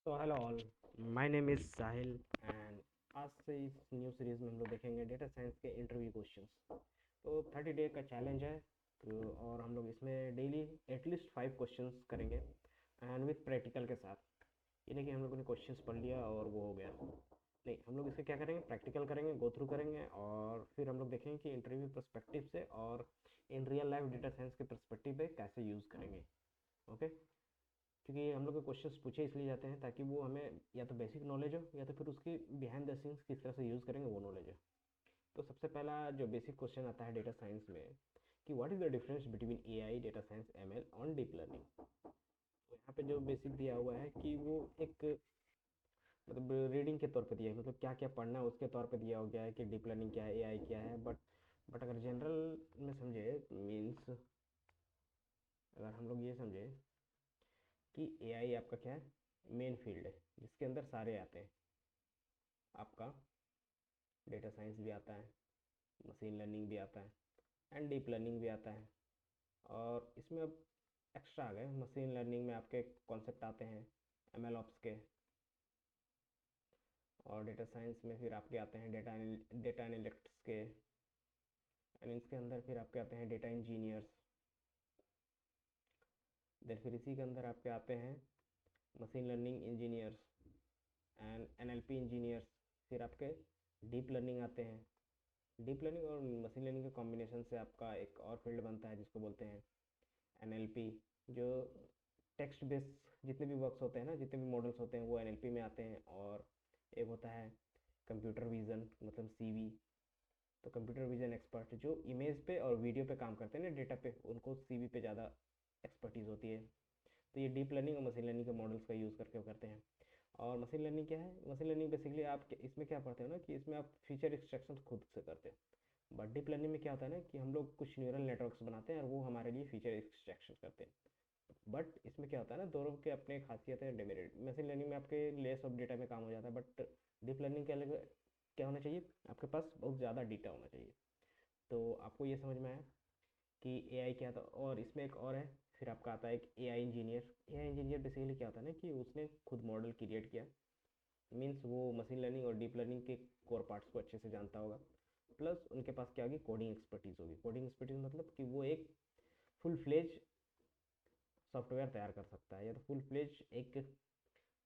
तो hello all, my name is Sahil and आज से इस न्यू सीरीज़ में हम लोग देखेंगे डेटा साइंस के इंटरव्यू क्वेश्चंस। तो 30 डे का चैलेंज है। और हम लोग इसमें डेली एटलीस्ट 5 क्वेश्चंस करेंगे एंड विथ प्रैक्टिकल के साथ। ये नहीं कि हम लोगों ने क्वेश्चंस पढ़ लिया और वो हो गया, नहीं, हम लोग इसके क्या करेंगे, प्रैक्टिकल करेंगे, गो थ्रू करेंगे और फिर हम लोग देखेंगे कि इंटरव्यू पर्सपेक्टिव से और in real life data science के पर्सपेक्टिव पे कैसे यूज़ करेंगे। ओके। क्योंकि हम लोग के क्वेश्चंस पूछे इसलिए जाते हैं ताकि वो हमें या तो बेसिक नॉलेज हो या तो फिर उसकी बिहाइंड द सीन्स किस तरह से यूज़ करेंगे वो नॉलेज हो। तो सबसे पहला जो बेसिक क्वेश्चन आता है डेटा साइंस में कि what is the difference between AI, data science, ML on deep learning. तो यहाँ पे जो बेसिक दिया हुआ है कि वो एक मतलब रीडिंग के तौर पे दिया है, मतलब क्या क्या पढ़ना है उसके तौर पे दिया हो गया है कि डीप लर्निंग क्या है, एआई क्या है। बट अगर जनरल में समझे मीन्स, अगर हम लोग ये समझे कि एआई आपका क्या है, मेन फील्ड है जिसके अंदर सारे आते हैं। आपका डेटा साइंस भी आता है, मशीन लर्निंग भी आता है एंड डीप लर्निंग भी आता है। और इसमें अब एक्स्ट्रा आ गए, मशीन लर्निंग में आपके कॉन्सेप्ट आते हैं एमएल ऑप्स के। और डेटा साइंस में फिर आपके आते हैं डेटा एनालिटिक्स के। एंड इसके अंदर फिर आपके आते हैं डेटा इंजीनियर्स। देन फिर इसी के अंदर आपके आते हैं machine learning engineers and NLP engineers. फिर आपके डीप लर्निंग आते हैं। डीप लर्निंग और मशीन लर्निंग के कॉम्बिनेशन से आपका एक और फील्ड बनता है जिसको बोलते हैं एनएलपी, जो टेक्स्ट बेस जितने भी वर्क्स होते हैं ना, जितने भी मॉडल्स होते हैं वो एनएलपी में आते हैं। और एक होता है कंप्यूटर विजन, मतलब सीवी। तो कंप्यूटर विजन एक्सपर्ट जो इमेज पे और वीडियो पे काम करते हैं ना, डेटा पे, उनको सीवी पे ज़्यादा एक्सपर्टीज़ होती है। तो ये डीप लर्निंग और मशीन लर्निंग के मॉडल्स का यूज़ करके वो करते हैं। और मशीन लर्निंग क्या है, मशीन लर्निंग बेसिकली आप इसमें क्या पढ़ते हो ना कि इसमें आप फीचर एक्सट्रैक्शन खुद से करते हैं। बट डीप लर्निंग में क्या होता है ना कि हम लोग कुछ न्यूरल नेटवर्क्स बनाते हैं और वो हमारे लिए फीचर एक्सट्रैक्शन करते हैं। बट इसमें क्या होता है ना, दोनों के अपने खासियत है, डिमेरिट। मशीन लर्निंग में आपके लेस ऑफ डेटा में काम हो जाता है, बट डीप लर्निंग के अलग क्या होना चाहिए, आपके पास बहुत ज़्यादा डेटा होना चाहिए। तो आपको ये समझ में आया कि एआई क्या था। और इसमें एक और है, फिर आपका आता है एक AI engineer. AI engineer basically क्या होता है ना कि उसने खुद मॉडल क्रिएट किया, मीन्स वो मशीन लर्निंग और डीप लर्निंग के कोर पार्ट्स को अच्छे से जानता होगा। प्लस उनके पास क्या होगी, कोडिंग एक्सपर्टीज़ होगी। कोडिंग एक्सपर्टीज मतलब कि वो एक फुल फ्लेज सॉफ्टवेयर तैयार कर सकता है, या तो फुल फ्लेज एक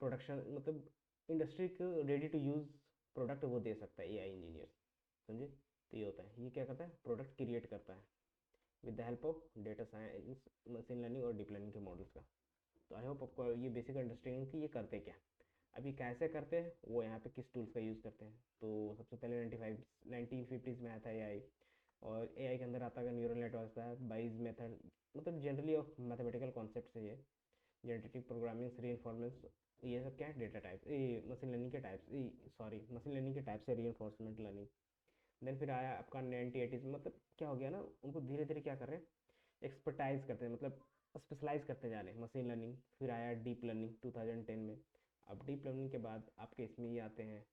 प्रोडक्शन, मतलब इंडस्ट्री को रेडी टू यूज़ प्रोडक्ट वो दे सकता है एआई इंजीनियर। समझे? तो ये होता है, ये क्या करता है, प्रोडक्ट क्रिएट करता है with the help of data science, machine learning और डीप लर्निंग के मॉडल्स का। तो आई होप आपको ये बेसिक अंडरस्टैंडिंग कि ये करते क्या। अभी कैसे करते हैं वो, यहाँ पे किस टूल्स का यूज़ करते हैं। तो सबसे पहले 1950s में आया था एआई। और एआई के अंदर आता है न्यूरल नेटवर्क था, बाइज मेथड, मतलब जनरली ऑफ मैथमेटिकल कॉन्सेप्ट से ये जेनेटिक प्रोग्रामिंग, री, ये सब क्या है, डेटा टाइप, ये मशीन लर्निंग के टाइप्स, सॉरी, मशीन लर्निंग के टाइप से री लर्निंग। देन फिर आया आपका 1980s में, मतलब क्या हो गया ना, उनको धीरे धीरे क्या कर रहे हैं, एक्सपर्टाइज करते हैं, मतलब स्पेशलाइज करते जा रहे हैं मशीन लर्निंग। फिर आया डीप लर्निंग 2010 में। अब डीप लर्निंग के बाद आपके इसमें ये आते हैं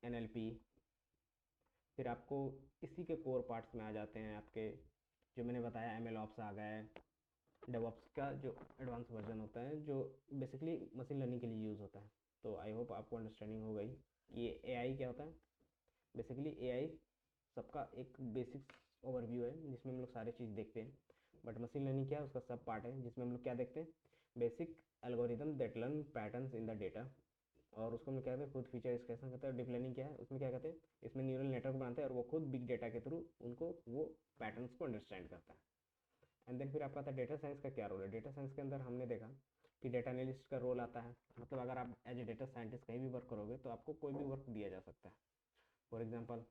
एनएलपी। फिर आपको इसी के कोर पार्ट्स में आ जाते हैं आपके, जो मैंने बताया, एमएल ऑप्स आ गए, डेवऑप्स का जो एडवांस वर्जन होता है जो बेसिकली मशीन लर्निंग के लिए यूज़ होता है। तो आई होप आपको अंडरस्टैंडिंग हो गई कि ये एआई क्या होता है। बेसिकली एआई सबका एक बेसिक ओवरव्यू है जिसमें हम लोग सारे चीज़ देखते हैं। बट मशीन लर्निंग क्या है, उसका सब पार्ट है जिसमें हम लोग क्या देखते हैं, basic algorithm that learn patterns in the data. और उसको हम क्या कहते हैं, खुद फीचर एक्सट्रैक्शन करता है। डीप लर्निंग क्या है, उसमें क्या कहते हैं, इसमें न्यूरल नेटवर्क बनाते हैं और वो खुद बिग डेटा के थ्रू उनको वो पैटर्न्स को अंडरस्टैंड करता है। एंड देन फिर आपका आता है डेटा साइंस का क्या रोल है। डेटा साइंस के अंदर हमने देखा कि डेटा एनालिस्ट का रोल आता है। मतलब अगर आप एज ए डेटा साइंटिस्ट कहीं भी वर्क करोगे तो आपको कोई भी वर्क दिया जा सकता है। फॉर एग्जाम्पल,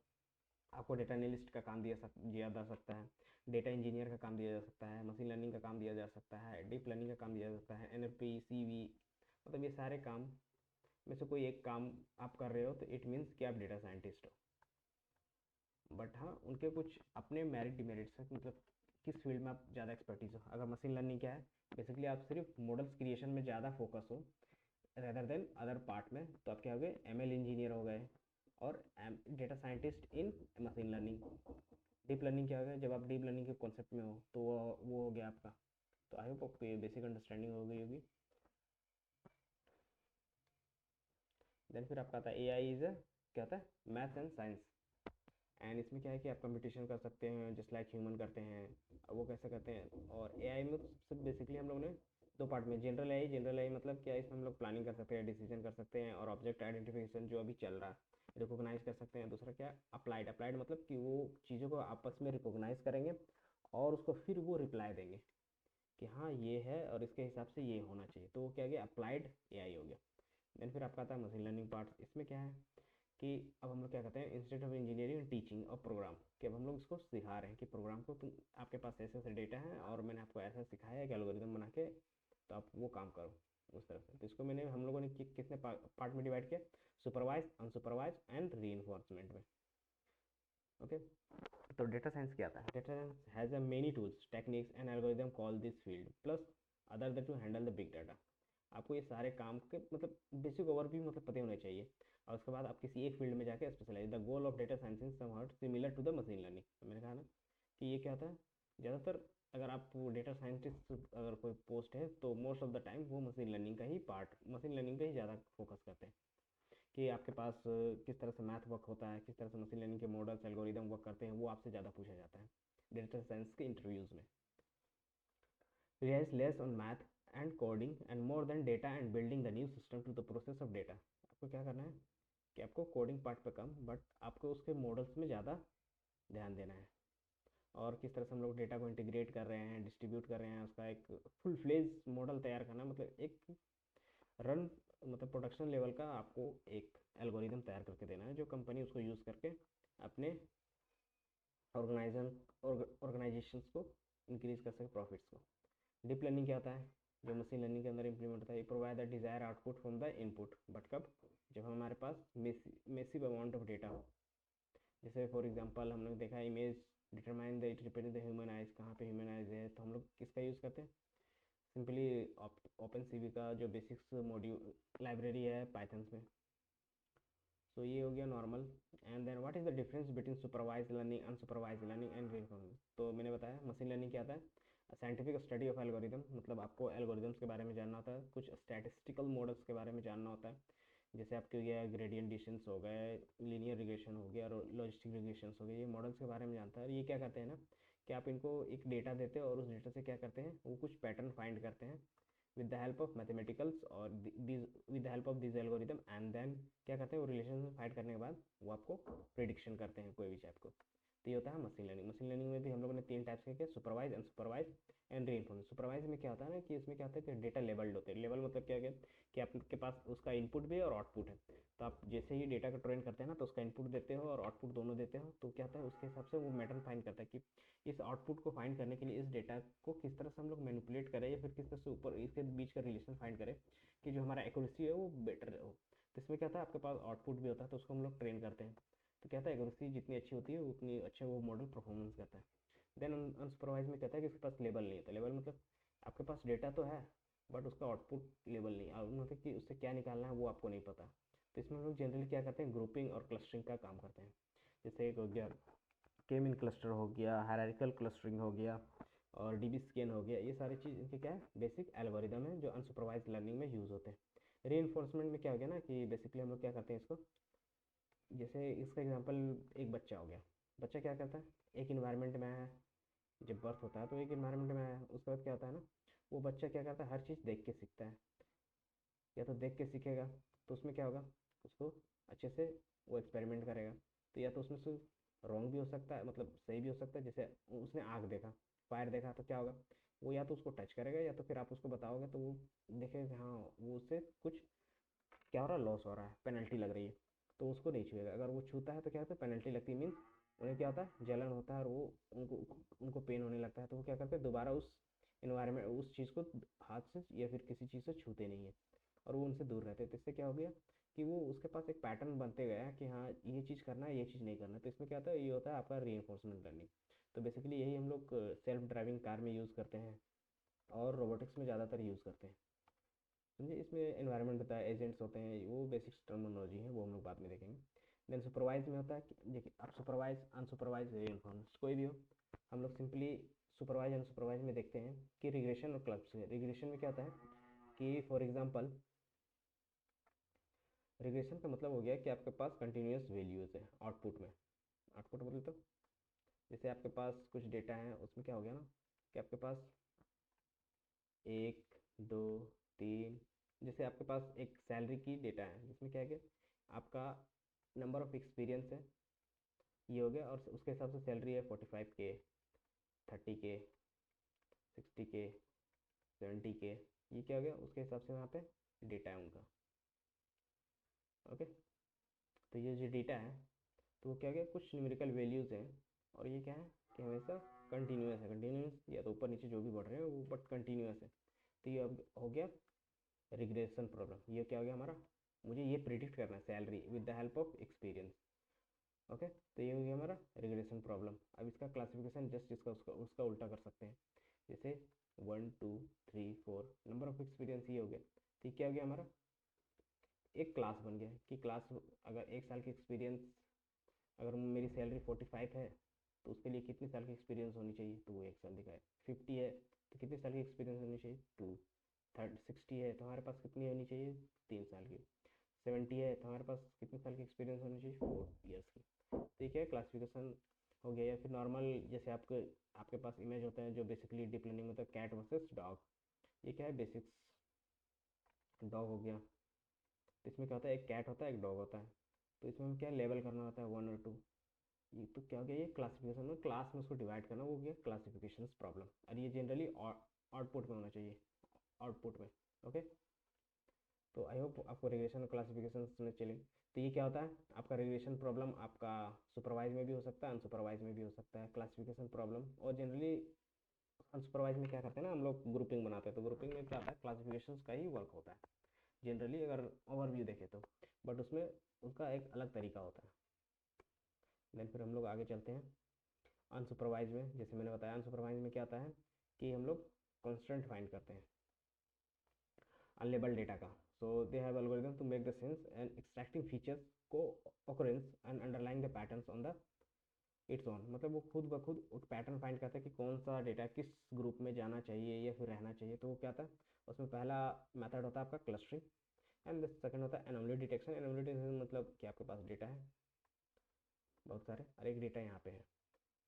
आपको डेटा एनालिस्ट का काम दिया जा सकता है, डेटा इंजीनियर का काम दिया जा सकता है, मशीन लर्निंग का काम दिया जा सकता है, डीप लर्निंग का काम दिया जा सकता है, एनएलपी, सीवी, मतलब ये सारे काम में से कोई एक काम आप कर रहे हो तो इट मीन्स कि आप डेटा साइंटिस्ट हो। बट हाँ, उनके कुछ अपने मेरिट डिमेरिट्स हैं, मतलब किस फील्ड में आप ज़्यादा एक्सपर्टीज हो। अगर मशीन लर्निंग क्या है, बेसिकली आप सिर्फ मॉडल्स क्रिएशन में ज़्यादा फोकस हो रेदर देन अदर पार्ट में, तो आप क्या हो गए, एमएल इंजीनियर हो गए और data scientist in machine learning. Deep learning क्या हो गया, जब आप डीप लर्निंग के कॉन्सेप्ट में हो तो वो हो गया आपका। तो आई होप आपको ये बेसिक अंडरस्टैंडिंग हो गई होगी। देन फिर आपका आता है AI इज़ क्या होता है, मैथ्स एंड साइंस। एंड इसमें क्या है कि आप कंपटीशन कर सकते हैं जस्ट लाइक ह्यूमन करते हैं, वो कैसे करते हैं। और AI में सबसे बेसिकली हम लोगों ने दो पार्ट में, जनरल AI मतलब क्या है, इसमें हम लोग प्लानिंग कर सकते हैं, डिसीजन कर सकते हैं, और ऑब्जेक्ट आइडेंटिफिकेशन जो अभी चल रहा है रिकॉग्नाइज कर सकते हैं। दूसरा क्या, अप्लाइड मतलब कि वो चीज़ों को आपस में रिकॉग्नाइज करेंगे और उसको फिर वो रिप्लाई देंगे कि हाँ ये है और इसके हिसाब से ये होना चाहिए, तो वो क्या गया, अप्लाइड AI हो गया। देन फिर आपका आता है मशीन लर्निंग पार्ट। इसमें क्या है कि अब हम लोग क्या कहते हैं, इंस्टीट्यूट ऑफ इंजीनियरिंग टीचिंग और प्रोग्राम, कि अब हम लोग इसको सिखा रहे हैं कि प्रोग्राम को तुम, आपके पास ऐसे ऐसे डेटा है और मैंने आपको ऐसा सिखाया है कि एल्गोरिदम बना के तो आप वो काम करो उस तरह से। तो इसको मैंने, हम लोगों ने कितने पार्ट में डिवाइड किया, supervise, unsupervise and reinforcement में। ओके, तो डेटा साइंस क्या आता है, data science has a many tools techniques and algorithm call this field plus other that to handle the big data. आपको ये सारे काम के मतलब बेसिक ओवरव्यू मतलब पता होने चाहिए, और उसके बाद आप किसी एक फील्ड में जाके specialise. The goal of data science is somehow similar to the machine learning. मैंने कहा ना कि ये क्या होता है, ज़्यादातर अगर आप डेटा साइंटिस्ट अगर कोई पोस्ट है तो मोस्ट ऑफ द टाइम वो मशीन लर्निंग का ही पार्ट, मशीन लर्निंग पे ही ज़्यादा फोकस करते हैं कि आपके पास किस तरह से मैथ वर्क होता है, किस तरह से मशीन लर्निंग के मॉडल्स एल्गोरिदम वर्क करते हैं, वो आपसे ज़्यादा पूछा जाता है डेटा साइंस के इंटरव्यूज़ में। relies less on math and coding and more than data and building the new system to the process of data। आपको क्या करना है कि आपको कोडिंग पार्ट पे कम, बट आपको उसके मॉडल्स में ज़्यादा ध्यान देना है, और किस तरह से हम लोग डेटा को इंटीग्रेट कर रहे हैं, डिस्ट्रीब्यूट कर रहे हैं, उसका एक फुल फ्लेज मॉडल तैयार करना, मतलब एक रन, मतलब प्रोडक्शन लेवल का आपको एक एल्गोरिदम तैयार करके देना है जो कंपनी उसको यूज़ करके अपने ऑर्गेनाइजेशंस को इंक्रीज कर सके प्रॉफिट्स को। डीप लर्निंग क्या होता है, जो मशीन लर्निंग के अंदर इंप्लीमेंट होता है, provide the desire output from the input, but कब, जब हमारे पास मेसिव अमाउंट ऑफ डेटा हो। जैसे फॉर एग्जांपल हम लोग देखा image determine the it represent the human eyes, कहाँ पे ह्यूमन आइज है, तो हम लोग किसका यूज़ करते हैं, सिंपली ओपन सीवी का जो बेसिक्स मॉड्यूल लाइब्रेरी है पाइथन में। सो ये हो गया normal. And then what is the difference between supervise learning, unsupervise learning and reinforcement. तो मैंने बताया मशीन लर्निंग क्या आता है, साइंटिफिक स्टडी ऑफ एल्गोरिदम, मतलब आपको एल्गोरिदम्स के बारे में जानना होता है, कुछ स्टैटिस्टिकल मॉडल्स के बारे में जानना होता है, जैसे आपके हो गया ग्रेडियंट डिस्टेंस हो गए, लीनियर रिग्रेशन हो गया और लॉजिस्टिक रिग्रेशन हो गए, ये मॉडल्स के बारे में जानता है। और ये क्या करते हैं ना कि आप इनको एक डेटा देते हैं और उस डेटा से क्या करते हैं, वो कुछ पैटर्न फाइंड करते हैं with the help of mathematicals और with the help of these algorithm, and then क्या करते हैं, वो रिलेशन फाइंड करने के बाद वो आपको प्रिडिक्शन करते हैं कोई भी टाइप को। तो ये होता है मशीन लर्निंग। मशीन लर्निंग में भी हम लोगों ने तीन टाइप्स के, supervise, unsupervise and reinforcement. Supervise में क्या होता है ना कि इसमें क्या होता है कि डेटा लेबल्ड होते हैं। लेवल मतलब क्या है कि आपके पास उसका इनपुट भी है और आउटपुट है, तो आप जैसे ही डेटा को ट्रेन करते हैं ना तो उसका इनपुट देते हो और आउटपुट दोनों देते हो, तो क्या होता है उसके हिसाब से वो मैटर फाइंड करता है कि इस आउटपुट को फाइंड करने के लिए इस डेटा को किस तरह से हम लोग मैनिपुलेट करें या फिर किस तरह से ऊपर इसके बीच का रिलेशन फाइंड करें कि जो हमारा एक्यूरेसी है वो बेटर हो। तो इसमें क्या होता है आपके पास आउटपुट भी होता है तो उसको हम लोग ट्रेन करते हैं, तो क्या होता है एक्यूरेसी जितनी अच्छी होती है उतनी अच्छा वो मॉडल परफॉर्मेंस करता है। देन अनसुपरवाइज में कहता है कि उसके पास लेबल नहीं होता। लेबल मतलब आपके पास डेटा तो है बट उसका आउटपुट लेबल नहीं, और मतलब कि उससे क्या निकालना है वो आपको नहीं पता। तो इसमें हम लोग जनरली क्या करते हैं, ग्रुपिंग और क्लस्टरिंग का काम करते हैं। जैसे एक हो गया के मीन क्लस्टर हो गया, हायरार्किकल क्लस्टरिंग हो गया और डीबी स्कैन हो गया, ये सारी चीज़ इनके क्या है बेसिक एल्गोरिदम है जो अनसुपरवाइज लर्निंग में यूज़ होते हैं। री में क्या हो गया ना कि बेसिकली हम लोग क्या करते हैं इसको, जैसे इसका एग्जांपल एक बच्चा हो गया। बच्चा क्या करता है, एक इन्वायरमेंट में है, जब बर्थ होता है तो एक इन्वायरमेंट में है, उसके बाद क्या होता है ना वो बच्चा क्या करता है हर चीज़ देख के सीखता है, या तो देख के सीखेगा तो उसमें क्या होगा, उसको अच्छे से वो एक्सपेरिमेंट करेगा, तो या तो उसमें से रॉन्ग भी हो सकता है मतलब सही भी हो सकता है। जैसे उसने आग देखा, फायर देखा, तो क्या होगा वो या तो उसको टच करेगा या तो फिर आप उसको बताओगे तो वो देखेगा कि हाँ वो उससे कुछ क्या हो रहा है, लॉस हो रहा है, पेनल्टी लग रही है, तो उसको नहीं छुएगा। अगर वो छूता है तो क्या होता है पेनल्टी लगती है, मीन्स उन्हें क्या होता है जलन होता है और वो उनको उनको पेन होने लगता है, तो वो क्या करते हैं दोबारा उस इन्वायरमेंट उस चीज़ को हाथ से या फिर किसी चीज़ से छूते नहीं है और वो उनसे दूर रहते हैं। तो इससे क्या हो गया कि वो उसके पास एक पैटर्न बनते गया कि हाँ ये चीज़ करना है ये चीज़ नहीं करना। तो इसमें क्या होता है, ये होता है आपका री लर्निंग। तो बेसिकली यही हम लोग सेल्फ ड्राइविंग कार में यूज़ करते हैं और रोबोटिक्स में ज़्यादातर यूज़ करते हैं। समझे, इसमें एनवायरनमेंट होता है, एजेंट्स होते हैं, वो बेसिक टर्मिनोलॉजी है, वो हम लोग बाद में देखेंगे। देन सुपरवाइज में होता है कि देखिए आप सुपरवाइज अनसुपरवाइज री कोई भी हो, हम लोग सिंपली सुपरवाइज अनसुपरवाइज में देखते हैं कि रिग्रेशन और क्लस्टरिंग। रिग्रेशन में क्या होता है कि फॉर एग्जांपल रिग्रेशन का मतलब हो गया कि आपके पास कंटिन्यूस वैल्यूज़ है आउटपुट में। आउटपुट मतलब जैसे आपके पास कुछ डेटा है, उसमें क्या हो गया ना कि आपके पास 1 2 3, जैसे आपके पास एक सैलरी की डेटा है जिसमें क्या है कि आपका नंबर ऑफ एक्सपीरियंस है, ये हो गया, और उसके हिसाब से सैलरी है 45K, 30K, 60K, 70K, ये क्या हो गया, उसके हिसाब से वहाँ पे डेटा है उनका। ओके, तो ये जो डेटा है तो वो क्या हो गया, कुछ न्यूमेरिकल वैल्यूज़ हैं, और ये क्या है कि हमेशा कंटिन्यूस है। कंटिन्यूस या तो ऊपर नीचे जो भी बढ़ रहे हैं वो बट कंटिन्यूस है। तो ये अब हो गया रिग्रेशन प्रॉब्लम। ये क्या हो गया हमारा, मुझे ये प्रिडिक्ट करना है salary with the help of experience. Okay, तो ये हो गया हमारा रिग्रेशन प्रॉब्लम। अब इसका क्लासिफिकेशन जस्ट इसका उसका उसका उल्टा कर सकते हैं। जैसे 1 2 3 4 नंबर ऑफ एक्सपीरियंस ये हो गया, तो ये क्या हो गया हमारा, एक क्लास बन गया कि क्लास, अगर 1 साल की एक्सपीरियंस, अगर मेरी सैलरी 45 है तो उसके लिए कितने साल की एक्सपीरियंस होनी चाहिए, तो वो 1 साल दिखाए। 50 है तो कितने साल की एक्सपीरियंस होनी चाहिए, 2। 60 है तो हमारे पास कितनी होनी चाहिए, 3 साल की। 70 है तो हमारे पास कितने साल की एक्सपीरियंस होनी चाहिए, 4 ईयर्स की। ठीक है, क्लासिफिकेशन हो गया। या फिर नॉर्मल, जैसे आपके आपके पास इमेज होता है जो बेसिकली डीप लर्निंग में होता है, कैट वर्सेस डॉग। ये क्या है, बेसिक्स डॉग हो गया। तो इसमें क्या होता है, एक कैट होता है एक डॉग होता है, तो इसमें हमें क्या लेवल करना होता है 1 और 2। ये तो क्या हो गया, ये क्लासिफिकेशन में क्लास में उसको डिवाइड करना, वो हो गया क्लासिफिकेशन प्रॉब्लम। और ये जनरली आउटपुट में होना चाहिए, आउटपुट में। ओके, तो आई होप आपको रिग्रेशन क्लासिफिकेशन में चले। तो ये क्या होता है आपका रिग्रेशन प्रॉब्लम, आपका सुपरवाइज में भी हो सकता है, अनसुपरवाइज में भी हो सकता है क्लासिफिकेशन प्रॉब्लम। और जनरली अनसुपरवाइज में क्या करते हैं ना, हम लोग ग्रुपिंग बनाते हैं, तो ग्रुपिंग में क्या होता है, क्लासिफिकेशन का ही वर्क होता है जनरली, अगर ओवरव्यू देखें तो। बट उसमें उसका एक अलग तरीका होता है। देन फिर हम लोग आगे चलते हैं अनसुपरवाइज में। जैसे मैंने बताया, अनसुपरवाइज में क्या आता है कि हम लोग कॉन्स्टेंट फाइंड करते हैं अनलेबल डेटा का। So they have algorithm to make the sense and extracting features को occurrence and underlying the patterns on the its on. मतलब वो खुद ब खुद एक पैटर्न फाइंड करता है कि कौन सा डेटा किस ग्रुप में जाना चाहिए या फिर रहना चाहिए। तो वो क्या था, उसमें पहला मेथड होता है आपका क्लस्टरिंग, एंड सेकंड होता है एनोमली डिटेक्शन। एनोमली डिटेक्शन मतलब कि आपके पास डेटा है बहुत सारे और एक डेटा यहाँ पे है,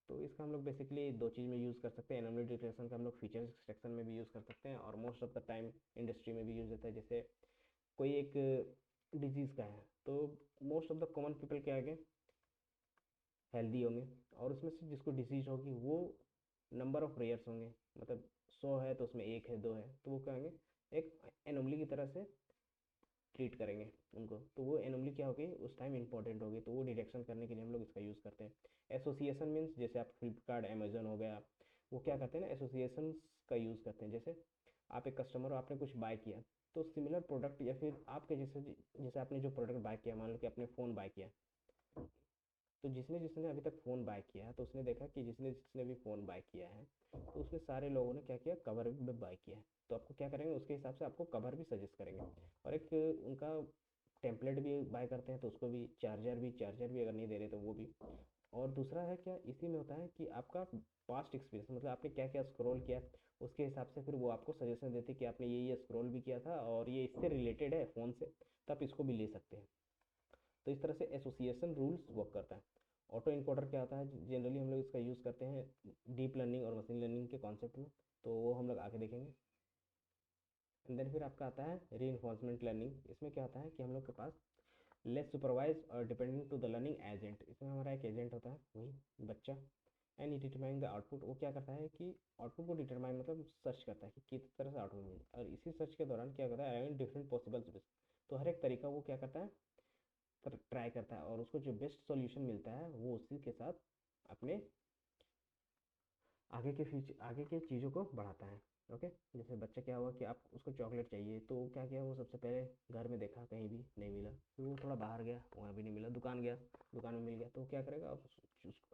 तो इसका हम लोग बेसिकली दो चीज़ में यूज़ कर सकते हैं। एनोमली डिटेक्शन का हम लोग फीचर्स एक्सट्रैक्शन में भी यूज़ कर सकते हैं, और most of the time industry में भी यूज़ होता है। जैसे कोई एक डिजीज़ का है तो most of the common people क्या आगे हेल्दी होंगे, और उसमें से जिसको डिजीज होगी वो नंबर ऑफ रेयर्स होंगे। मतलब 100 है तो उसमें एक है, दो है, तो वो कहेंगे एक एनोमली की तरह से ट्रीट करेंगे उनको। तो वो एनोमली क्या होगी उस टाइम इंपॉर्टेंट होगी, तो वो डिटेक्शन करने के लिए हम लोग इसका यूज़ करते हैं। एसोसिएशन मीन्स जैसे आप फ्लिपकार्ट अमेजन हो गया, वो क्या करते हैं ना, एसोसिएशन का यूज़ करते हैं। जैसे आप एक कस्टमर हो, आपने कुछ बाय किया, तो सिमिलर प्रोडक्ट या फिर आपके जैसे जैसे आपने जो प्रोडक्ट बाय किया, मान लो कि आपने फ़ोन बाय किया, तो जिसने जिसने अभी तक फ़ोन बाय किया है तो उसने देखा कि जिसने जिसने भी फ़ोन बाय किया है तो उसमें सारे लोगों ने क्या किया, कवर भी बाय किया है। तो आपको क्या करेंगे, उसके हिसाब से आपको कवर भी सजेस्ट करेंगे। और एक उनका टेम्पलेट भी बाय करते हैं तो उसको भी, चार्जर भी अगर नहीं दे रहे तो वो भी। और दूसरा है क्या, इसी में होता है कि आपका पास्ट एक्सपीरियंस, मतलब आपने क्या क्या स्क्रॉल किया, उसके हिसाब से फिर वो आपको सजेशन देते हैं कि आपने ये स्क्रॉल भी किया था और ये इससे रिलेटेड है फ़ोन से, तो आप इसको भी ले सकते हैं। तो इस तरह से एसोसिएशन रूल्स वर्क करता है। ऑटो इनकोडर क्या होता है, जनरली हम लोग इसका यूज़ करते हैं डीप लर्निंग और मशीन लर्निंग के कॉन्सेप्ट में, तो वो हम लोग आगे देखेंगे। एंड देन फिर आपका आता है री इन्फोर्समेंट लर्निंग। इसमें क्या होता है कि हम लोग के पास लेस सुपरवाइज और depending to the learning agent. इसमें हमारा एक एजेंट होता है वही बच्चा, and he determine the output. वो क्या करता है कि आउटपुट को डिटरमाइन मतलब सर्च करता है कि किस तरह से आउटपुट मिले, और इसी सर्च के दौरान क्या करता है अराउंड डिफरेंट पॉसिबल। तो हर एक तरीका वो क्या करता है ट्राई करता है, और उसको जो बेस्ट सॉल्यूशन मिलता है वो उसी के साथ अपने आगे के चीज़ों को बढ़ाता है। ओके, जैसे बच्चा क्या हुआ कि आप उसको चॉकलेट चाहिए, तो क्या किया, वो सबसे पहले घर में देखा कहीं भी नहीं मिला, फिर वो थोड़ा बाहर गया वहाँ भी नहीं मिला, दुकान गया दुकान में मिल गया, तो वो क्या करेगा अब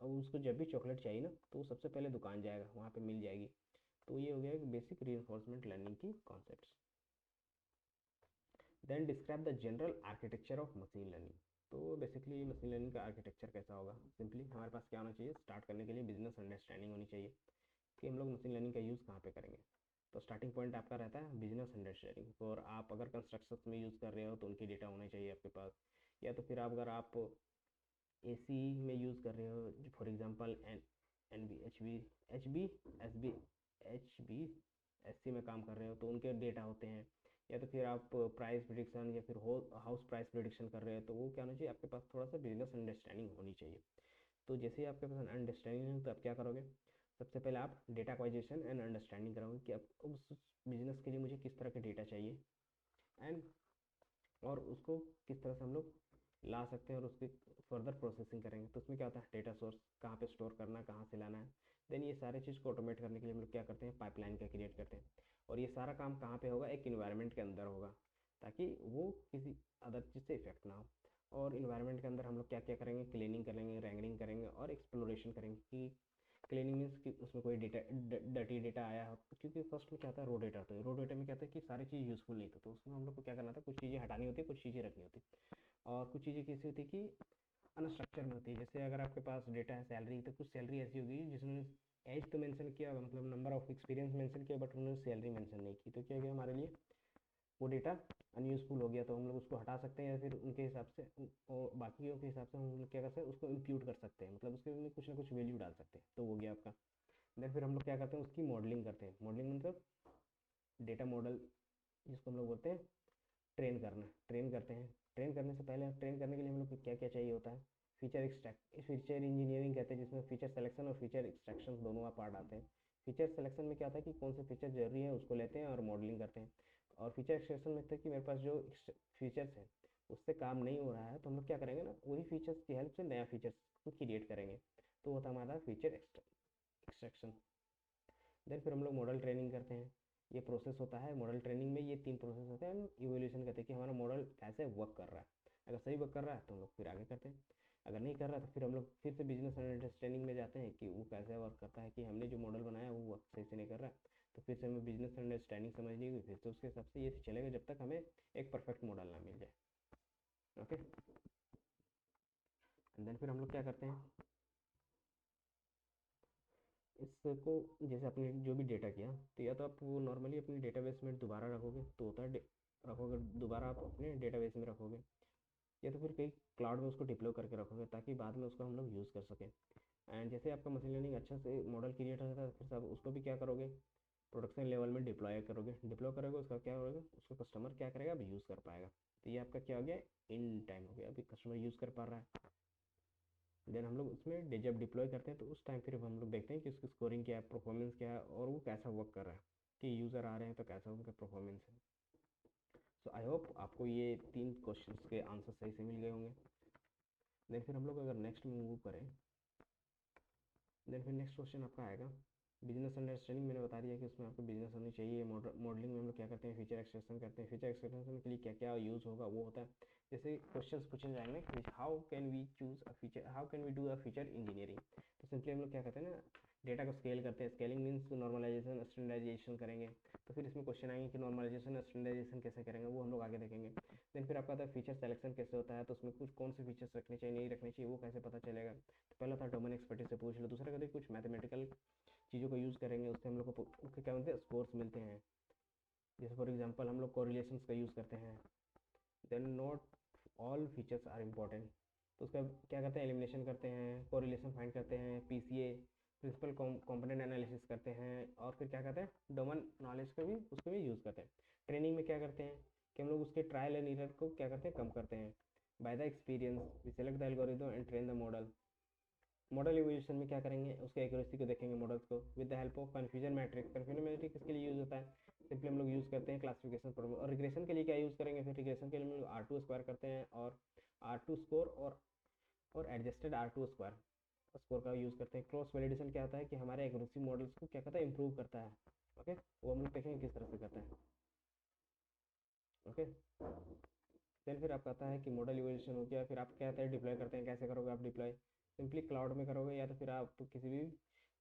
उसको जब भी चॉकलेट चाहिए ना तो वो सबसे पहले दुकान जाएगा, वहाँ पे मिल जाएगी। तो ये हो गया एक बेसिक रीइंफोर्समेंट लर्निंग की concepts. Then describe the general architecture of machine learning. तो बेसिकली मशीन लर्निंग का आर्किटेक्चर कैसा होगा, सिंपली हमारे पास क्या होना चाहिए, स्टार्ट करने के लिए बिजनेस अंडरस्टैंडिंग होनी चाहिए कि हम लोग मशीन लर्निंग का यूज़ कहाँ पे करेंगे। तो स्टार्टिंग पॉइंट आपका रहता है बिजनेस अंडरस्टैंडिंग। और आप अगर कंस्ट्रक्शन में यूज़ कर रहे हो तो उनके डेटा होने चाहिए आपके पास, या तो फिर अगर आप एसी में यूज़ कर रहे हो, for example N B H B S B H B S C में काम कर रहे हो तो उनके डेटा होते हैं। या तो फिर आप प्राइस प्रिडिक्शन या फिर हाउस प्राइस प्रिडिक्शन कर रहे हो तो वो क्या होना चाहिए, आपके पास थोड़ा सा बिजनेस अंडरस्टैंडिंग होनी चाहिए। तो जैसे ही आपके पास अंडरस्टैंडिंग है तो आप क्या करोगे, सबसे पहले आप डेटा एक्वाइजेशन एंड अंडरस्टैंडिंग करोगे कि आप उस बिजनेस के लिए मुझे किस तरह के डेटा चाहिए, एंड और उसको किस तरह से हम लोग ला सकते हैं और उसकी फर्दर प्रोसेसिंग करेंगे। तो उसमें क्या होता है, डेटा सोर्स कहाँ पे स्टोर करना है, कहाँ से लाना है। देन ये सारे चीज़ को ऑटोमेट करने के लिए हम लोग क्या करते हैं, पाइपलाइन का क्रिएट करते हैं। और ये सारा काम कहाँ पे होगा, एक इन्वायरमेंट के अंदर होगा, ताकि वो किसी अदर चीज़ से इफेक्ट ना हो। और इन्वायरमेंट के अंदर हम लोग क्या क्या करेंगे, क्लीनिंग करेंगे, रैंगरिंग करेंगे और एक्सप्लोरेशन करेंगे। कि क्लीनिंग मीन्स कि उसमें कोई डेटा डर्टी डेटा आया हो, क्योंकि फर्स्ट में क्या आता है, रो डेटा होता है। रो डेटा में क्या होता है कि सारी चीज़ यूज़फुल नहीं था, तो उसमें हम लोग को क्या करना था, कुछ चीज़ें हटानी होती है, कुछ चीज़ें रखनी होती है। और कुछ चीज़ें कैसी होती है कि अनस्ट्रक्चर में होती है। जैसे अगर आपके पास डेटा है सैलरी, तो कुछ सैलरी ऐसी होगी जिसने एज तो मेंशन किया, मतलब नंबर ऑफ एक्सपीरियंस मेंशन किया, बट उन्होंने सैलरी मेंशन नहीं की, तो क्या गया हमारे लिए वो डेटा अनयूज़फुल हो गया। तो हम लोग उसको हटा सकते हैं, या फिर उनके हिसाब से और बाकियों के हिसाब से हम लोग क्या कर सकते हैं, उसको इम्प्यूट कर सकते हैं, मतलब उसके में कुछ ना कुछ वैल्यू डाल सकते हैं। तो वो गया आपका। देन फिर हम लोग क्या करते हैं, उसकी मॉडलिंग करते हैं। मॉडलिंग मतलब डेटा मॉडल, जिसको हम लोग बोलते हैं ट्रेन करना, ट्रेन करते हैं। ट्रेन करने से पहले, ट्रेन करने के लिए हम लोग को क्या क्या चाहिए होता है, फीचर एक्सट्रैक्ट, फीचर इंजीनियरिंग कहते हैं, जिसमें फीचर सेलेक्शन और फीचर एक्सट्रैक्शन दोनों का पार्ट आते हैं। फीचर सेलेक्शन में क्या होता है कि कौन से फीचर जरूरी है उसको लेते हैं और मॉडलिंग करते हैं। और फीचर एक्सट्रैक्शन में था कि मेरे पास जो फीचर्स है उससे काम नहीं हो रहा है, तो हम लोग क्या करेंगे ना, वही फीचर्स की हेल्प से नया फीचर्स को क्रिएट करेंगे। तो होता है हमारा फीचर एक्सट्रैक्शन। देन फिर हम लोग मॉडल ट्रेनिंग करते हैं। ये प्रोसेस होता है मॉडल ट्रेनिंग में, ये 3 प्रोसेस होते हैं। हम इवोल्यूशन कहते हैं कि हमारा मॉडल कैसे वर्क कर रहा है। अगर सही वर्क कर रहा है तो हम लोग फिर आगे करते हैं, अगर नहीं कर रहा तो फिर हम लोग फिर से बिजनेस अंडरस्टैंडिंग में जाते हैं कि वो कैसे वर्क करता है, कि हमने जो मॉडल बनाया वो वर्क सही से नहीं कर रहा है, तो फिर से हमें बिजनेस अंडरस्टैंडिंग समझनी होगी, फिर से उसके हिसाब से ये चलेगा जब तक हमें एक परफेक्ट मॉडल ना मिल जाए। ओके, एंड देन फिर हम लोग क्या करते हैं, इसको जैसे आपने जो भी डेटा किया, तो या तो आप वो नॉर्मली अपने डेटाबेस में दोबारा रखोगे, तो होता है रखोगे दोबारा आप अपने डेटाबेस में रखोगे, या तो फिर कहीं क्लाउड में उसको डिप्लॉय करके रखोगे, ताकि बाद में उसको हम लोग यूज़ कर सकें। एंड जैसे आपका मशीन लर्निंग अच्छा से मॉडल क्रिएट हो जाता है, फिर सब उसको भी क्या करोगे, प्रोडक्शन लेवल में डिप्लॉय करोगे। डिप्लॉय करोगे उसका क्या होगा, उसको कस्टमर क्या करेगा, अब यूज़ कर पाएगा। तो ये आपका क्या हो गया, इन टाइम हो गया, अभी कस्टमर यूज़ कर पा रहा है। देन हम लोग उसमें जब डिप्लॉय करते हैं तो उस टाइम फिर हम लोग देखते हैं कि उसकी स्कोरिंग क्या है, परफॉर्मेंस क्या है, और वो कैसा वर्क कर रहा है, कि यूज़र आ रहे हैं तो कैसा उनका परफॉर्मेंस है। सो आई होप आपको ये 3 क्वेश्चंस के आंसर सही से मिल गए होंगे। देन फिर हम लोग अगर नेक्स्ट में मूव करें, देन फिर नेक्स्ट क्वेश्चन आपका आएगा बिजनेस अंडरस्टैंडिंग। मैंने बता दिया कि उसमें आपको बिजनेस होनी चाहिए। मॉडलिंग में हम लोग क्या करते हैं, फीचर एक्सट्रैक्शन करते हैं। फीचर एक्सट्रैक्शन के लिए क्या क्या यूज़ होगा वो होता है, जैसे क्वेश्चंस पूछे जाएंगे, how can we choose a feature, how can we do a feature engineering. तो सिंपली हम लोग क्या करते हैं ना, डेटा को स्केल करते हैं। स्केलिंग मीन्स नॉर्मलाइजेशन स्टैंडर्डाइजेशन करेंगे। तो फिर इसमें क्वेश्चन आएंगे कि नॉर्मलाइजेशन स्टैंडर्डाइजेशन कैसे करेंगे, वो हम लोग आगे देखेंगे। देन फिर आपका आता है फीचर सेलेक्शन कैसे होता है, तो उसमें कुछ कौन से फीचर्स रखने चाहिए, नहीं रखने चाहिए, वो कैसे पता चलेगा। तो पहला था डोमेन एक्सपर्टीज से पूछ लो। दूसरा कहते हैं कुछ मैथमेटिकल चीज़ों को यूज़ करेंगे, उससे हम लोग को क्या मिलते हैं, स्कोर्स मिलते हैं। जैसे फॉर एग्जांपल हम लोग कोरिलेशंस का यूज़ करते हैं। Then not all features are important, तो उसका क्या करते हैं, एलिमिनेशन करते हैं, कोरिलेशन फाइंड करते हैं, पीसीए प्रिंसिपल कंपोनेंट एनालिसिस करते हैं। और फिर क्या करते हैं, डोमेन नॉलेज का भी उसको भी यूज़ करते हैं। ट्रेनिंग में क्या करते हैं कि हम लोग उसके ट्रायल एंड एरर को क्या करते हैं, कम करते हैं। By the experience we select the algorithm and train the model. Model evolution में क्या करेंगे, उसके एक्यूरेसी को देखेंगे मॉडल्स को with the help of confusion matrix. Confusion matrix किसके लिए यूज़ होता है, सिंपली हम लोग यूज़ करते हैं क्लासिफिकेशन प्रॉब्लम। और रिग्रेशन के लिए क्या यूज़ करेंगे, फिर रिग्रेशन के लिए हम लोग R2 स्क्वायर करते हैं, और R2 स्कोर और एडजस्टेड R2 स्क्वायर स्कोर का यूज़ करते हैं। क्रॉस वैलिडेशन क्या होता है कि हमारे एक्यूरेसी मॉडल्स को क्या करता है, इंप्रूव करता है। ओके, वो हम लोग देखेंगे किस तरह से करता है। ओके, देन फिर आपका आता है कि मॉडल इवोल्यूशन हो गया। फिर आप क्या कहते हैं, डिप्लॉय करते हैं। कैसे करोगे आप डिप्लॉय, सिंपली क्लाउड में करोगे, या तो फिर आप किसी भी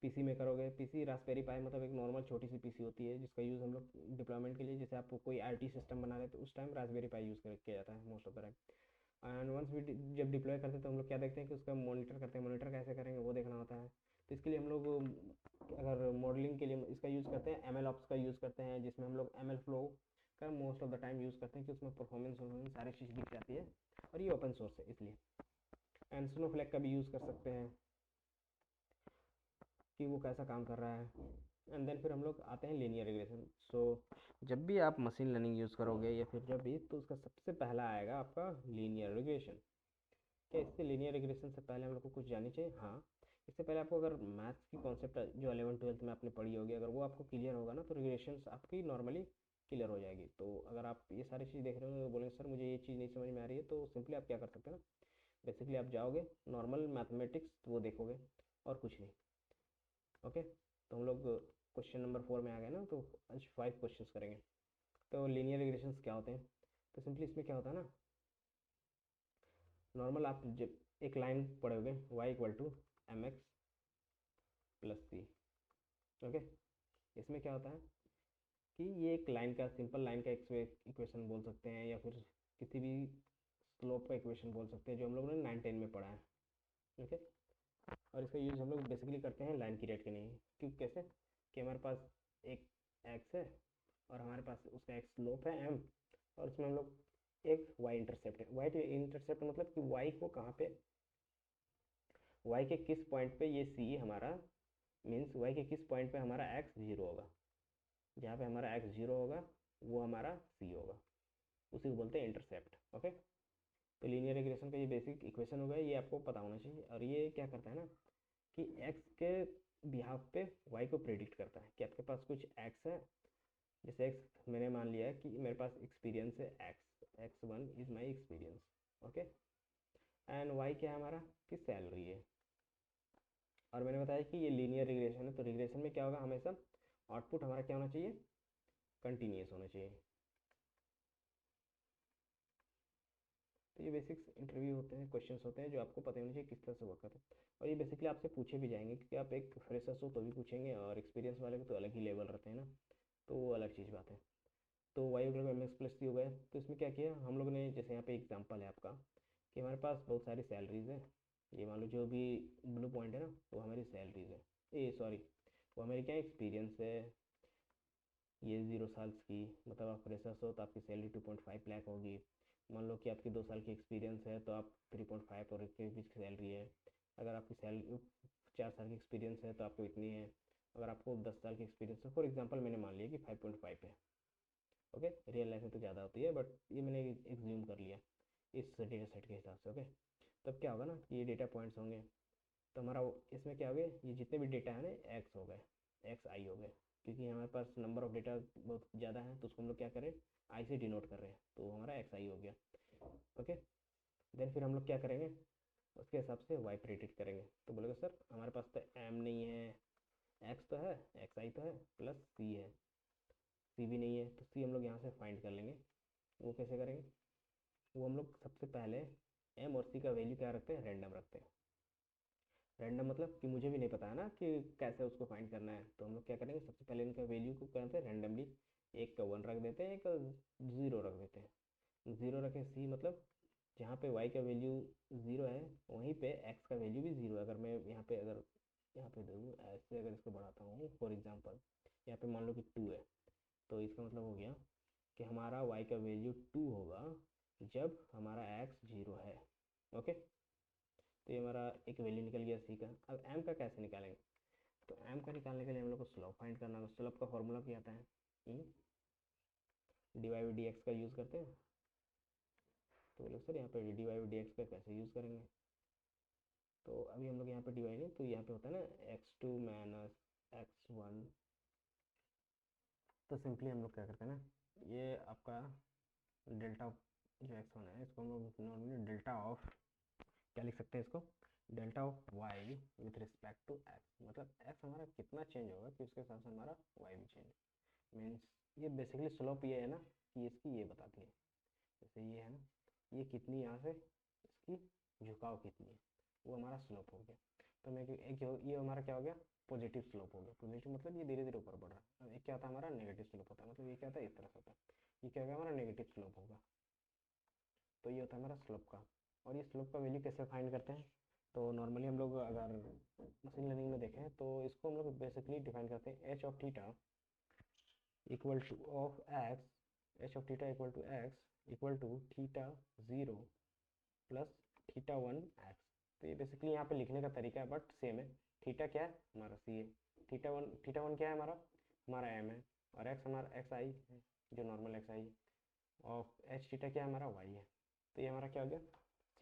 पीसी में करोगे। पीसी रास्पबेरी पाई मतलब एक नॉर्मल छोटी सी पीसी होती है, जिसका यूज़ हम लोग डिप्लॉयमेंट के लिए, जैसे आप कोई आईटी सिस्टम बना रहे हैं तो उस टाइम रास्पबेरी पाई यूज़ किया जाता है most of the time. And once we जब डिप्लॉय करते हैं तो हम लोग क्या देखते हैं कि उसका मॉनिटर करते हैं। मॉनिटर कैसे करेंगे वो देखना होता है। तो इसके लिए हम लोग अगर मॉडलिंग के लिए इसका यूज़ करते हैं, एम एल ऑप्स का यूज़ करते हैं, जिसमें हम लोग एम एल फ्लो का most of the time use करते हैं कि उसमें परफॉर्मेंस सारी चीज़ दिख जाती है, और ये ओपन सोर्स है इसलिए। एंड स्नोफ्लैक का भी यूज़ कर सकते हैं कि वो कैसा काम कर रहा है। एंड देन फिर हम लोग आते हैं लीनियर रिग्रेशन। सो जब भी आप मशीन लर्निंग यूज़ करोगे या फिर जब भी, तो उसका सबसे पहला आएगा आपका लीनियर रिग्रेशन। क्या इससे लीनियर रिग्रेशन से पहले हम लोग को कुछ जाननी चाहिए? हाँ, इससे पहले आपको अगर मैथ्स की कॉन्सेप्ट जो 11th-12th में आपने पढ़ी होगी, अगर वो आपको क्लियर होगा ना, तो रिग्रेशन आपकी नॉर्मली क्लियर हो जाएगी। तो अगर आप ये सारी चीज़ देख रहे हो, बोलेंगे सर मुझे ये चीज़ नहीं समझ में आ रही है, तो सिंपली आप क्या कर सकते हैं ना, बेसिकली आप जाओगे नॉर्मल मैथमेटिक्स वो देखोगे और कुछ नहीं। ओके, तो हम लोग क्वेश्चन नंबर 4 में आ गए ना, तो आज 5 क्वेश्चंस करेंगे। तो लीनियर रिग्रेशंस क्या होते हैं? तो सिंपली इसमें क्या होता है ना, नॉर्मल आप जब एक लाइन पढ़ोगे y equal to m x plus c. Okay, इसमें क्या होता है कि ये एक लाइन का, सिंपल लाइन का इक्वेशन बोल सकते हैं, या फिर किसी भी स्लोप का इक्वेशन बोल सकते हैं, जो हम लोग ने 9-10 में पढ़ा है। ओके, और इसका यूज़ हम लोग बेसिकली करते हैं लाइन की रेट के लिए। क्यों, कैसे कि हमारे पास एक एक्स है और हमारे पास उसका एक स्लोप है एम, और उसमें हम लोग एक वाई इंटरसेप्ट है। वाई इंटरसेप्ट मतलब कि वाई को कहाँ पे, वाई के किस पॉइंट पे ये सी हमारा, मीन्स वाई के किस पॉइंट पे हमारा एक्स जीरो होगा, जहाँ पे हमारा एक्स जीरो होगा वो हमारा सी होगा, उसी को बोलते हैं इंटरसेप्ट। ओके, तो लीनियर रिग्रेशन का ये बेसिक इक्वेशन हो गया, ये आपको पता होना चाहिए। और ये क्या करता है ना कि एक्स के बिहाफ पे वाई को प्रेडिक्ट करता है कि आपके पास कुछ एक्स है, जैसे एक्स मैंने मान लिया है कि मेरे पास एक्सपीरियंस है x 1 is my experience. Okay, and y क्या है हमारा, कि सैलरी है। और मैंने बताया कि ये लीनियर रिग्रेशन है, तो रिग्रेशन में क्या होगा, हमेशा आउटपुट हमारा क्या होना चाहिए, कंटिन्यूस होना चाहिए। तो ये बेसिक्स इंटरव्यू होते हैं, क्वेश्चंस होते हैं जो आपको पता होना चाहिए किस तरह से वर्क करते हैं। और ये बेसिकली आपसे पूछे भी जाएंगे, क्योंकि आप एक फ्रेशर्स हो तो भी पूछेंगे, और एक्सपीरियंस वाले के तो अलग ही लेवल रहते हैं ना, तो वो अलग चीज़ बात है। तो y equal m x plus c हो गए। तो इसमें क्या किया हम लोग ने, जैसे यहाँ पे एग्जांपल है आपका कि हमारे पास बहुत सारी सैलरीज है। ये मान लो जो भी ब्लू पॉइंट है ना, वो हमारी सैलरीज है, ए सॉरी, वो हमारी क्या एक्सपीरियंस है। ये 0 साल की, मतलब आप फ्रेशर्स हो तो आपकी सैलरी 2.5 लाख होगी। मान लो कि आपकी 2 साल की एक्सपीरियंस है तो आप 3.5 और के बीच की सैलरी है। अगर आपकी सैलरी 4 साल की एक्सपीरियंस है तो आपको इतनी है। अगर आपको 10 साल की एक्सपीरियंस है, फॉर एग्जांपल मैंने मान लिया कि 5.5 है। ओके, रियल लाइफ में तो ज़्यादा होती है, बट ये मैंने एग्ज्यूम कर लिया इस डेटा सेट के हिसाब से। ओके, तब क्या होगा ना कि ये डेटा पॉइंट्स होंगे, तो हमारा इसमें क्या हो गया, ये जितने भी डेटा है ना एक्स हो गए, एक्स आई हो गए, क्योंकि हमारे पास नंबर ऑफ डेटा बहुत ज़्यादा है, तो उसको हम लोग क्या करें, आई से डिनोट कर रहे हैं, तो हमारा एक्स आई हो गया। ओके, देन फिर हम लोग क्या करेंगे, उसके हिसाब से वाई प्रेडिक्ट करेंगे। तो बोलेगा सर हमारे पास तो एम नहीं है, एक्स तो है, एक्स आई तो है, प्लस सी है, सी भी नहीं है, तो सी हम लोग यहाँ से फाइंड कर लेंगे। वो कैसे करेंगे, वो हम लोग सबसे पहले एम और सी का वैल्यू क्या रखते हैं, रैंडम रखते हैं। रैंडम मतलब कि मुझे भी नहीं पता है ना कि कैसे उसको फाइंड करना है, तो हम लोग क्या करेंगे, सबसे पहले इनका वैल्यू को करते हैं रैंडमली, एक का 1 रख देते हैं, एक का 0 रख देते हैं। 0 रखें सी मतलब जहाँ पे y का वैल्यू 0 है, वहीं पे x का वैल्यू भी 0 है। अगर मैं यहाँ पे, अगर यहाँ पे दूँ ऐसे, अगर इसको बढ़ाता हूँ फॉर एग्जांपल, यहाँ पे मान लो कि 2 है, तो इसका मतलब हो गया कि हमारा y का वैल्यू 2 होगा जब हमारा x 0 है। ओके, तो ये हमारा एक वैल्यू निकल गया सी का। अब m का कैसे निकालेंगे, तो m का निकालने के लिए हम लोग को स्लोप फाइंड करना होगा। स्लोप का फॉर्मूला क्या आता है, डी वाई डी एक्स का यूज़ करते हैं। तो बोले सर यहाँ पे डी वाई डी एक्स का कैसे यूज़ करेंगे, तो अभी हम लोग यहाँ पे डी वाई नहीं, तो यहाँ पे होता है ना x2 माइनस x1। तो सिंपली हम लोग क्या करते हैं ना, ये आपका डेल्टा ऑफ जो x1 है, इसको हम लोग नॉर्मली डेल्टा ऑफ, क्या लिख सकते हैं इसको, delta of y with respect to x, मतलब x हमारा कितना चेंज होगा कि उसके हिसाब से हमारा y भी चेंज, मीन्स ये बेसिकली स्लोप ये है ना कि इसकी ये बताती है, जैसे ये है ना, ये कितनी यहाँ से इसकी झुकाव कितनी है, वो हमारा स्लोप हो गया। तो मैं एक ये हमारा क्या हो गया, पॉजिटिव स्लोप हो गया। पॉजिटिव मतलब ये धीरे धीरे ऊपर बढ़ रहा है। अब एक क्या होता है हमारा नेगेटिव स्लोप होता है, मतलब ये क्या होता है इस तरह से होता है, ये क्या होगा हमारा नेगेटिव स्लोप होगा। तो ये होता है हमारा स्लोप का। और ये स्लोप का वैल्यू कैसे फाइंड करते हैं, तो नॉर्मली हम लोग अगर मशीन लर्निंग में देखें तो इसको हम लोग बेसिकली डिफाइन करते हैं h of theta equal to of x, h of theta equal to theta 0 plus theta 1 x. तो ये बेसिकली यहाँ पे लिखने का तरीका है बट सेम है। थीटा क्या है हमारा सी है, थीटा वन क्या है हमारा एम है, और एक्स हमारा एक्स आई है जो नॉर्मल एक्स आई है, और एच थीटा क्या है हमारा वाई है। तो ये हमारा क्या हो गया,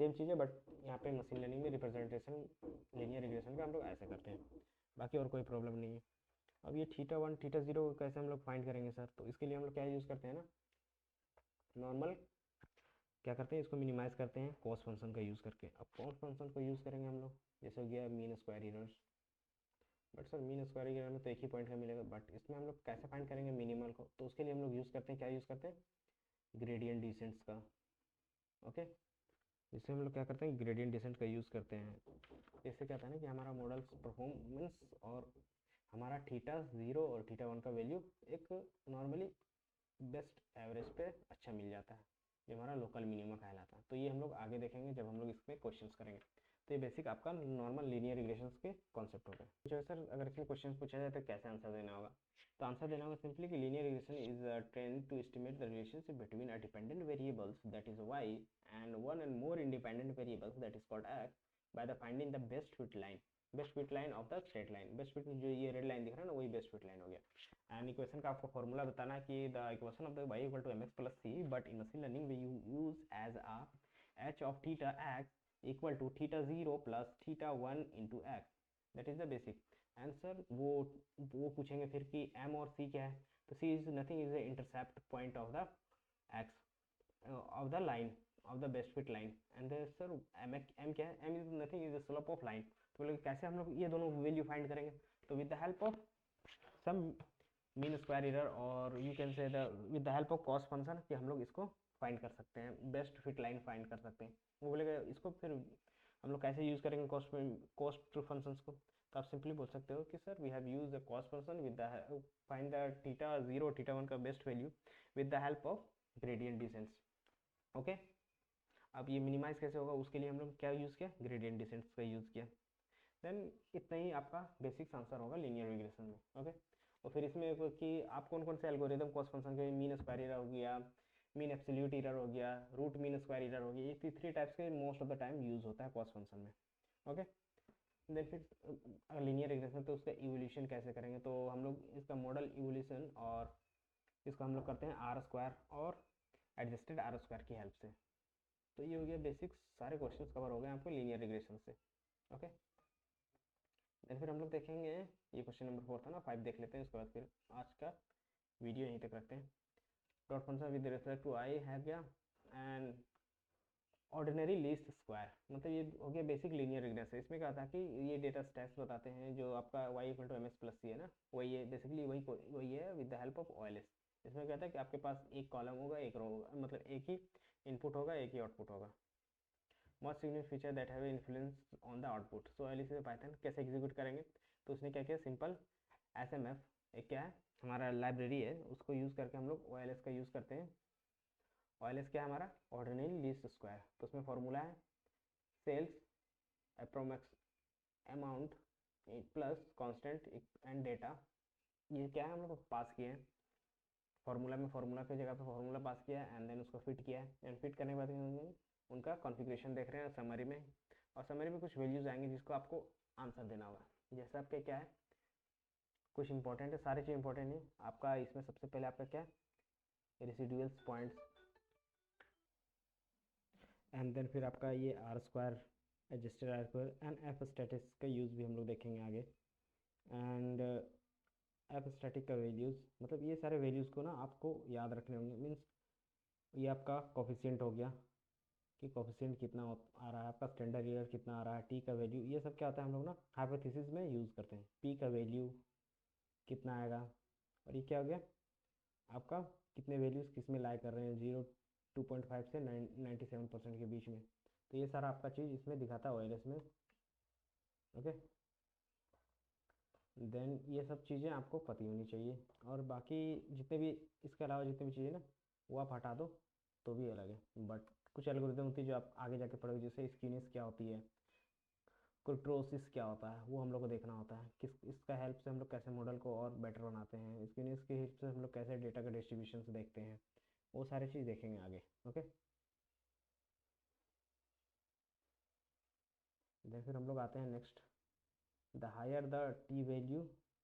सेम चीज़ है बट यहाँ पे मशीन लर्निंग में रिप्रेजेंटेशन लीनियर रिग्रेशन का हम लोग ऐसे करते हैं, बाकी और कोई प्रॉब्लम नहीं है। अब ये थीटा 1 थीटा 0 कैसे हम लोग फाइंड करेंगे सर, तो इसके लिए हम लोग क्या यूज़ करते हैं ना, नॉर्मल क्या करते हैं, इसको मिनिमाइज़ करते हैं कॉस फंक्शन का यूज़ करके। अब कॉस फंक्शन को यूज़ करेंगे हम लोग, जैसे हो गया mean square errors, but sir mean square error में तो एक ही पॉइंट का मिलेगा, बट इसमें हम लोग कैसे फाइंड करेंगे मिनिमल को, तो उसके लिए हम लोग यूज़ करते हैं, क्या यूज़ करते हैं, ग्रेडियंट डिसेंट्स का। ओके, इससे हम लोग क्या करते हैं, ग्रेडियंट डिसेंट का यूज़ करते हैं। इससे क्या होता है ना कि हमारा मॉडल परफॉर्मेंस और हमारा थीटा 0 और थीटा 1 का वैल्यू एक नॉर्मली बेस्ट एवरेज पे अच्छा मिल जाता है, जो हमारा लोकल मिनिमा कहलाता है। तो ये हम लोग आगे देखेंगे जब हम लोग इसमें क्वेश्चंस करेंगे। तो ये बेसिक आपका नॉर्मल लीनियर रिलेशंस के कॉन्सेप्ट हो गए। जो है सर अगर इसमें क्वेश्चन पूछा जाए तो कैसे आंसर देना होगा, तो आंसर देना होगा सिंपली कि linear relation is trained to estimate the relationship between a dependent variables that is y and one and more independent variables that is called x by the finding the best fit line, best fit line of the straight line. Best fit जो ये red line दिख रहा है ना वही best fit line हो गया। And equation का आपको फॉर्मूला बताना है कि the equation of the y equal to mx plus c, but in machine learning we use as a h of theta x equal to theta 0 plus theta 1 into x, that is the basic. And sir वो पूछेंगे फिर कि m और c क्या है, तो c is nothing, is the intercept point of the x of the line of the best fit line. And sir m क्या है, m is nothing, is the slope of line. तो बोले कैसे हम लोग ये दोनों वैल्यू फाइंड करेंगे, तो with the help of some mean square error और you can say with the help of cost function कि हम लोग इसको फाइंड कर सकते हैं, बेस्ट फिट लाइन फाइंड कर सकते हैं। वो बोलेगा इसको फिर हम लोग कैसे यूज़ करेंगे कॉस्ट फंक्शंस को, तो आप सिंपली बोल सकते हो कि sir we have use the cost function with the find the theta 0 theta 1 का best value with the help of gradient descents. Okay, अब ये मिनिमाइज कैसे होगा उसके लिए हम लोग क्या यूज़ किया, ग्रेडियंट डिसेंट्स का यूज़ किया। देन इतना ही आपका बेसिक्स आंसर होगा लीनियर रिग्रेशन में। ओके, और फिर इसमें कि आप कौन कौन से एल्गोरिदम कॉस्ट फंक्शन के, मीन स्क्वायर एरर हो गया, मीन एब्सोल्यूट एरर हो गया, रूट मीन स्क्वायर एरर हो गया, ये थ्री टाइप्स के most of the time use होता है कॉस्ट फंक्शन में। ओके, देन फिर लीनियर रिग्रेशन तो उसका इवोल्यूशन कैसे करेंगे, तो हम लोग इसका मॉडल इवोल्यूशन और इसको हम लोग करते हैं आर स्क्वायर और एडजस्टेड आर स्क्वायर की हेल्प से। तो ये हो गया बेसिक्स, सारे क्वेश्चन कवर हो गए आपको लीनियर रिग्रेशन से। ओके, देन फिर हम लोग देखेंगे, ये क्वेश्चन नंबर 4 था ना, 5 देख लेते हैं, उसके बाद फिर आज का वीडियो यहीं तक रखते हैं। Dot function with respect to I है गया एंड ऑर्डिनरी लीस्ट स्क्वायर, मतलब ये हो गया बेसिक लीनियर रिग्रेशन। इसमें क्या था कि ये डेटा स्टैक्स बताते हैं जो आपका y equal to mx plus c है ना, वही है बेसिकली, वही है with the help of OLS। इसमें क्या था कि आपके पास एक कॉलम होगा एक रो होगा, मतलब एक ही इनपुट होगा एक ही आउटपुट होगा। Most significant feature that have influence on the output, so Alice Python कैसे एग्जीक्यूट करेंगे, तो उसने क्या किया, सिंपल SMF एक क्या है हमारा लाइब्रेरी है, उसको यूज़ करके हम लोग OLS का यूज़ करते हैं। OLS क्या है हमारा, ऑर्डिनरी लीस्ट स्क्वायर, तो उसमें फॉर्मूला है sales approx amount plus constant and data. ये क्या है हम लोग पास किए हैं फॉर्मूला में, फॉर्मूला की जगह पे फॉर्मूला पास किया है एंड देन उसको फिट किया है, एंड फिट करने के बाद उनका कॉन्फ़िगरेशन देख रहे हैं समरी में, और समरी में कुछ वैल्यूज आएंगे जिसको आपको आंसर देना होगा। जैसे आपके क्या है, कुछ इंपॉर्टेंट है, सारी चीज़ इंपॉर्टेंट है आपका। इसमें सबसे पहले आपका क्या है, रेसिडुअल्स पॉइंट्स, एंड देन फिर आपका ये R square, adjusted R square and F statistics का यूज़ भी हम लोग देखेंगे आगे। एंड एफ स्टैटिक का वैल्यूज़, मतलब ये सारे वैल्यूज़ को ना आपको याद रखने होंगे। मीन्स ये आपका कोफिशिएंट हो गया कि कोफिशिएंट कितना आ रहा है, आपका स्टैंडर्ड एरर कितना आ रहा है, टी का वैल्यू, ये सब क्या होता है हम लोग ना हाइपोथेसिस में यूज़ करते हैं। पी का वैल्यू कितना आएगा, और ये क्या हो गया आपका कितने वैल्यूज़ किस में लाई कर रहे हैं, 2.5 से 97% के बीच में। तो ये सारा आपका चीज़ इसमें दिखाता है OLS में। ओके, देन ये सब चीज़ें आपको पता होनी चाहिए, और बाकी जितने भी इसके अलावा जितनी भी चीज़ें ना वो आप हटा दो तो भी अलग है, बट कुछ एल्गोरिदम होती है जो आप आगे जाके पढ़ोगे, जैसे स्क्यूनेस क्या होती है, कुर्टोसिस क्या होता है वो हम लोग को देखना होता है, किस इसका हेल्प से हम लोग कैसे मॉडल को और बेटर बनाते हैं, इसकी हेल्प से हम लोग कैसे डेटा का डिस्ट्रीब्यूशन देखते हैं, वो सारी चीज़ देखेंगे आगे। ओके, देन फिर हम लोग आते हैं next. The higher the T value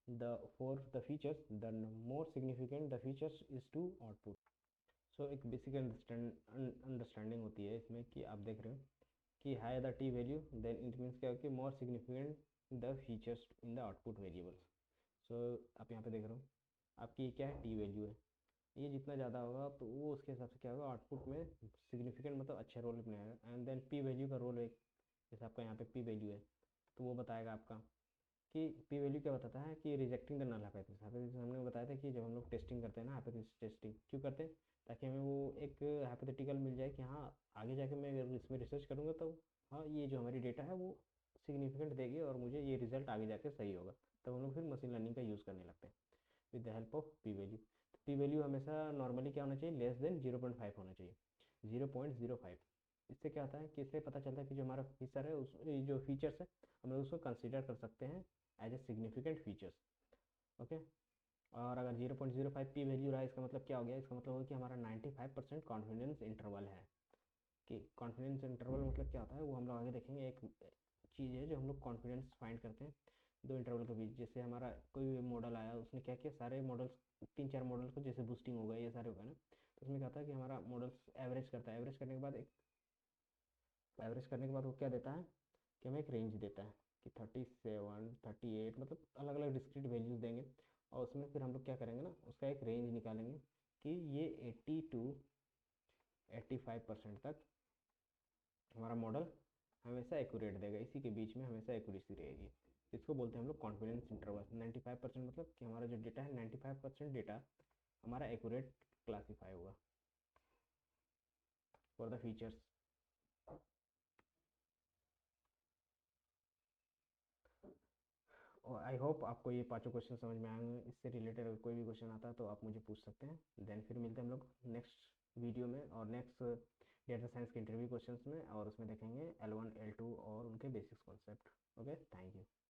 the for the features the more significant the features is to output. So एक बेसिक अंडरस्टैंडिंग होती है इसमें कि आप देख रहे हो कि high the T value then it means क्या हो कि more significant the features in the output variables. So आप यहाँ पे देख रहे हो आपकी क्या है टी वैल्यू है, ये जितना ज़्यादा होगा तो वो उसके हिसाब से क्या होगा आउटपुट में सिग्निफिकेंट मतलब अच्छे रोल प्ले आएगा। एंड देन पी वैल्यू का रोल एक, जैसे आपका यहाँ पे पी वैल्यू है तो वो बताएगा आपका कि पी वैल्यू क्या बताता है कि rejecting the null hypothesis. Hypothesis हमने बताया था कि जब हम लोग टेस्टिंग करते हैं ना, हाइपोथेसिस टेस्टिंग क्यों करते हैं, ताकि हमें वो एक हाइपोथेटिकल मिल जाए कि हाँ आगे जाके मैं अगर इसमें रिसर्च करूँगा तो हाँ ये जो हमारी डेटा है वो सिग्निफिकेंट देगी और मुझे ये रिजल्ट आगे जाके सही होगा। तब हम लोग फिर मशीन लर्निंग का यूज़ करने लगते हैं with the help of P value. P value हमेशा नॉर्मली क्या होना चाहिए, लेस देन 0.5 होना चाहिए, 0.05। इससे क्या होता है कि इससे पता चलता है कि जो हमारा फीचर है उस ये जो फीचर्स है हम लोग उसको कंसिडर कर सकते हैं as a significant features. Okay, और अगर 0.05 पी वैल्यू रहा इसका मतलब क्या हो गया, इसका मतलब हो कि हमारा 95% कॉन्फिडेंस इंटरवल है। कि कॉन्फिडेंस इंटरवल मतलब क्या होता है वो हम लोग आगे देखेंगे। एक चीज़ है जो हम लोग कॉन्फिडेंस फाइंड करते हैं दो इंटरवल के बीच। जैसे हमारा कोई भी मॉडल आया उसने क्या किया, सारे मॉडल्स 3-4 मॉडल्स को जैसे बूस्टिंग हो गया ये सारे हो गए ना, तो उसमें क्या होता है कि हमारा मॉडल्स एवरेज करता है। एवरेज करने के बाद एक एवरेज करने के बाद वो क्या देता है कि हमें एक रेंज देता है कि 37 38 मतलब अलग अलग डिस्क्रीट वैल्यूज देंगे। और उसमें फिर हम लोग क्या करेंगे ना उसका एक रेंज निकालेंगे कि ये 80 to 85% तक हमारा मॉडल हमेशा एक्यूरेट देगा, इसी के बीच में हमेशा एक्यूरेसी रहेगी। इसको बोलते हैं हम लोग कॉन्फिडेंस इंटरवल। 95% मतलब कि हमारा जो डेटा है 95% डेटा हमारा एक्यूरेट क्लासीफाई होगा फॉर द फीचर्स। और आई होप आपको ये पांचों क्वेश्चन समझ में आएंगे। इससे रिलेटेड अगर कोई भी क्वेश्चन आता है तो आप मुझे पूछ सकते हैं। देन फिर मिलते हैं हम लोग नेक्स्ट वीडियो में और नेक्स्ट डेटा साइंस के इंटरव्यू क्वेश्चंस में, और उसमें देखेंगे L1 L2 और उनके basics concept. Okay, thank you.